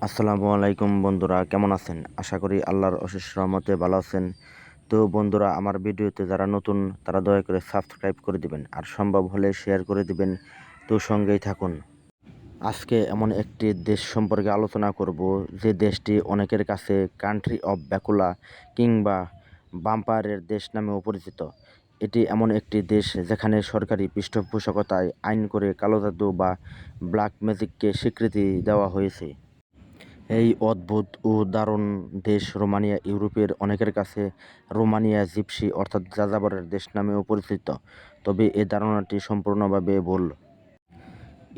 আসসালামু আলাইকুম বন্ধুরা, কেমন আছেন? আশা করি আল্লাহর অশেষ রহমতে ভালো আছেন। তো বন্ধুরা, আমার ভিডিওতে যারা নতুন তারা দয়া করে সাবস্ক্রাইব করে দিবেন আর সম্ভব হলে শেয়ার করে দিবেন। তো সঙ্গেই থাকুন। আজকে এমন একটি দেশ সম্পর্কে আলোচনা করব যে দেশটি অনেকের কাছে কান্ট্রি অফ ব্যাকুলা কিংবা বাম্পায়ারের দেশ নামেও পরিচিত। এটি এমন একটি দেশ যেখানে সরকারি পৃষ্ঠপোষকতায় আইন করে কালো জাদু বা ব্ল্যাক ম্যাজিককে স্বীকৃতি দেওয়া হয়েছে। এই অদ্ভুত ও দারুণ দেশ রোমানিয়া ইউরোপের অনেকের কাছে রোমানিয়া জিপসি অর্থাৎ যাযাবরের দেশ নামেও পরিচিত, তবে এ ধারণাটি সম্পূর্ণভাবে ভুল।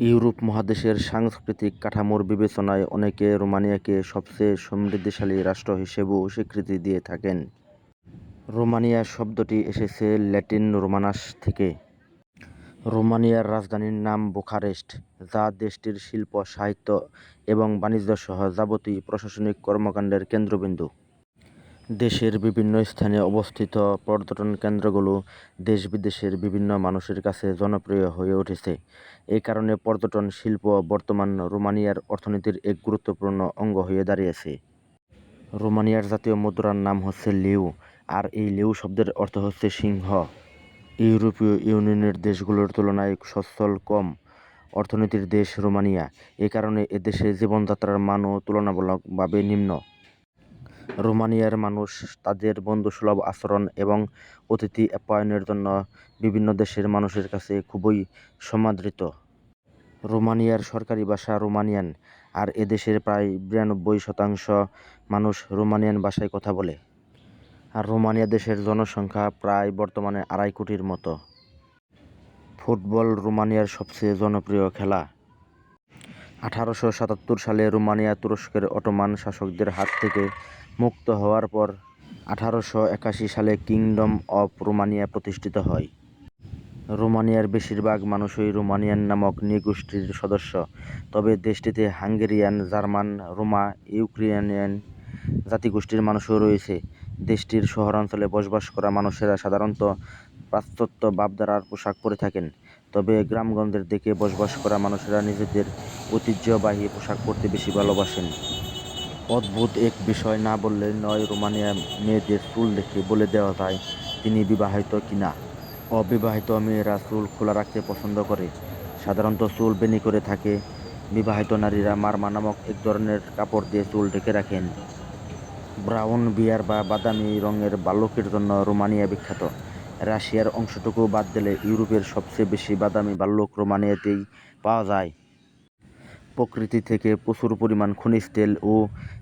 ইউরোপ মহাদেশের সাংস্কৃতিক কাঠামোর বিবেচনায় অনেকে রোমানিয়াকে সবচেয়ে সমৃদ্ধশালী রাষ্ট্র হিসেবেও স্বীকৃতি দিয়ে থাকেন। রোমানিয়া শব্দটি এসেছে ল্যাটিন রোমানাস থেকে। রোমানিয়ার রাজধানীর নাম বুখারেস্ট, যা দেশটির শিল্প, সাহিত্য এবং বাণিজ্য সহ যাবতীয় প্রশাসনিক কর্মকাণ্ডের কেন্দ্রবিন্দু। দেশের বিভিন্ন স্থানে অবস্থিত পর্যটন কেন্দ্রগুলো দেশ-বিদেশের বিভিন্ন মানুষের কাছে জনপ্রিয় হয়ে উঠেছে। এই কারণে পর্যটন শিল্প বর্তমান রোমানিয়ার অর্থনীতির এক গুরুত্বপূর্ণ অঙ্গ হয়ে দাঁড়িয়েছে। রোমানিয়ার জাতীয় মুদ্রার নাম হচ্ছে লিউ, আর এই লিউ শব্দের অর্থ হচ্ছে সিংহ। ইউরোপীয় ইউনিয়নের দেশগুলোর তুলনায় সচ্ছল কম অর্থনীতির দেশ রোমানিয়া। এ কারণে এদেশে জীবনযাত্রার মানও তুলনামূলকভাবে নিম্ন। রোমানিয়ার মানুষ তাদের বন্ধুসুলভ আচরণ এবং অতিথি আপ্যায়নের জন্য বিভিন্ন দেশের মানুষের কাছে খুবই সমাদৃত। রোমানিয়ার সরকারি ভাষা রোমানিয়ান, আর এদেশের প্রায় ৯২% মানুষ রোমানিয়ান ভাষায় কথা বলে। আর রোমানিয়া দেশের জনসংখ্যা প্রায় বর্তমানে ২.৫ কোটির মতো। ফুটবল রোমানিয়ার সবচেয়ে জনপ্রিয় খেলা। ১৮৭৭ সালে রোমানিয়া তুরস্কের অটোমান শাসকদের হাত থেকে মুক্ত হওয়ার পর ১৮৮১ সালে কিংডম অফ রোমানিয়া প্রতিষ্ঠিত হয়। রোমানিয়ার বেশিরভাগ মানুষই রোমানিয়ান নামক নৃগোষ্ঠীর সদস্য, তবে দেশটিতে হাঙ্গেরিয়ান, জার্মান, রোমা, ইউক্রেনিয়ান জাতিগোষ্ঠীর মানুষও রয়েছে। দেশটির শহরাঞ্চলে বসবাস করা মানুষেরা সাধারণত পাশ্চাত্য ভাবধারার পোশাক পরে থাকেন, তবে গ্রামগঞ্জের দিকে বসবাস করা মানুষেরা নিজেদের ঐতিহ্যবাহী পোশাক পরতে বেশি ভালোবাসেন। অদ্ভুত এক বিষয় না বললেই নয়, রোমানিয়া মেয়েদের চুল দেখে বলে দেওয়া যায় তিনি বিবাহিত কিনা। অবিবাহিত মেয়েরা চুল খোলা রাখতে পছন্দ করে, সাধারণত চুল বেণি করে থাকে। বিবাহিত নারীরা মারমা নামক এক ধরনের কাপড় দিয়ে চুল ঢেকে রাখেন। ব্রাউন বিয়ার বা বাদামি রঙের ভাল্লুকের জন্য রোমানিয়া বিখ্যাত। রাশিয়ার অংশটুকু বাদ দিলে ইউরোপের সবচেয়ে বেশি বাদামি ভাল্লুক রোমানিয়াতেই পাওয়া যায়। প্রকৃতি থেকে প্রচুর পরিমাণ খনিজ তেল ও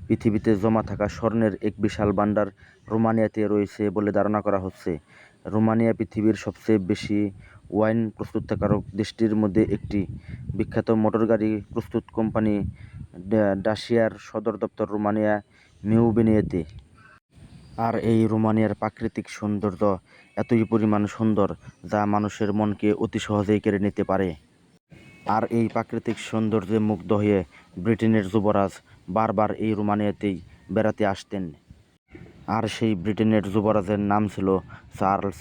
পৃথিবীতে জমা থাকা স্বর্ণের এক বিশাল ভাণ্ডার রোমানিয়াতে রয়েছে বলে ধারণা করা হচ্ছে। রোমানিয়া পৃথিবীর সবচেয়ে বেশি ওয়াইন প্রস্তুতকারক দেশটির মধ্যে একটি। বিখ্যাত মোটরগাড়ি প্রস্তুত কোম্পানি ডাসিয়ার সদর দপ্তর রোমানিয়া মিউবেনিয়াতে। আর এই রোমানিয়ার প্রাকৃতিক সৌন্দর্য এতই পরিমাণ সুন্দর যা মানুষের মনকে অতি সহজেই কেড়ে নিতে পারে। আর এই প্রাকৃতিক সৌন্দর্যে মুগ্ধ হয়ে ব্রিটেনের যুবরাজ বারবার এই রোমানিয়াতেই বেড়াতে আসতেন। আর সেই ব্রিটেনের যুবরাজের নাম ছিল চার্লস।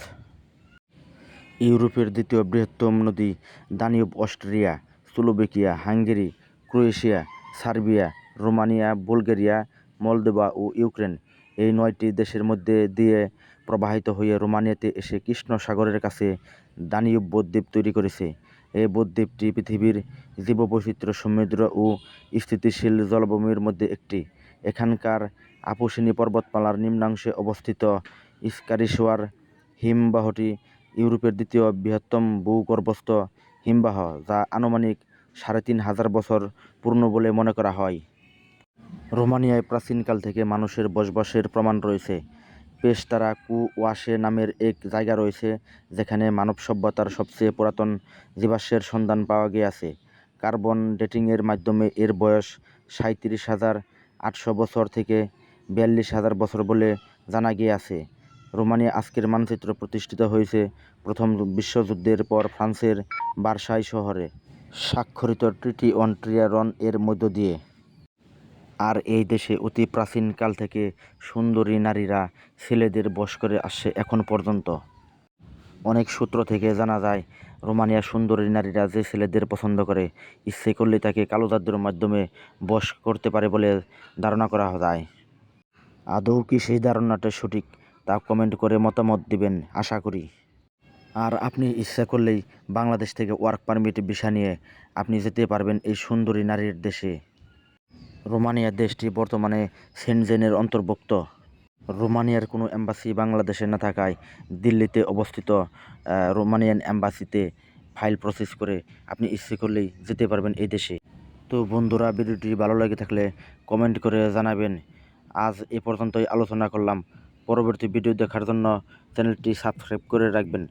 ইউরোপের দ্বিতীয় বৃহত্তম নদী Danube Austria, Slovakia, Hungary, Croatia, Serbia, Romania, Bulgaria, Moldova ও ইউক্রেন, এই ৯টি দেশের মধ্যে দিয়ে প্রবাহিত হয়ে রোমানিয়াতে এসে কৃষ্ণ সাগরের কাছে দানিউব বদ্বীপ তৈরি করেছে। এই বদ্বীপটি পৃথিবীর জীববৈচিত্র্য সমৃদ্ধ ও স্থিতিশীল জলাভূমির মধ্যে একটি। এখানকার আপসিনি পর্বতমালার নিম্নাংশে অবস্থিত স্কারিসোয়ার হিমবাহটি ইউরোপের দ্বিতীয় বৃহত্তম ভূগর্ভস্থ হিমবাহ, যা আনুমানিক ৩,৫০০ বছর পুরনো বলে মনে করা হয়। রোমানিয়ায় প্রাচীনকাল থেকে মানুষের বসবাসের প্রমাণ রয়েছে। পেশতারা কুওয়াশে নামের এক জায়গা রয়েছে যেখানে মানব সভ্যতার সবচেয়ে পুরাতন জীবাশ্মের সন্ধান পাওয়া গিয়েছে। কার্বন ডেটিংয়ের মাধ্যমে এর বয়স ৩৭,৮০০ বছর থেকে ৪২,০০০ বছর বলে জানা গিয়েছে। রোমানিয়া আজকের মানচিত্র প্রতিষ্ঠিত হয়েছে প্রথম বিশ্বযুদ্ধের পর ফ্রান্সের ভার্সাই শহরে স্বাক্ষরিত ট্রিটি অন ট্রিয়ানন এর মধ্য দিয়ে। আর এই দেশে অতি প্রাচীনকাল থেকে সুন্দরী নারীরা ছেলেদের বশ করে আসছে এখন পর্যন্ত। অনেক সূত্র থেকে জানা যায় রোমানিয়ার সুন্দরী নারীরা যে ছেলেদের পছন্দ করে, ইচ্ছে করলে তাকে কালো জাদুর মাধ্যমে বশ করতে পারে বলে ধারণা করা যায়। আদৌ কি সেই ধারণাটা সঠিক, তা কমেন্ট করে মতামত দিবেন আশা করি। আর আপনি ইচ্ছা করলেই বাংলাদেশ থেকে ওয়ার্ক পারমিট ভিসা নিয়ে আপনি যেতে পারবেন এই সুন্দরী নারীর দেশে। রোমানিয়া দেশটি বর্তমানে সেনজেনের অন্তর্ভুক্ত। রোমানিয়ার কোনো এম্বাসি বাংলাদেশে না থাকায় দিল্লিতে অবস্থিত রোমানিয়ান এম্বাসিতে ফাইল প্রসেস করে আপনি ইচ্ছে করলেই যেতে পারবেন এই দেশে। তো বন্ধুরা, ভিডিওটি ভালো লেগে থাকলে কমেন্ট করে জানাবেন। আজ এ পর্যন্তই আলোচনা করলাম। পরবর্তী ভিডিও দেখার জন্য চ্যানেলটি সাবস্ক্রাইব করে রাখবেন।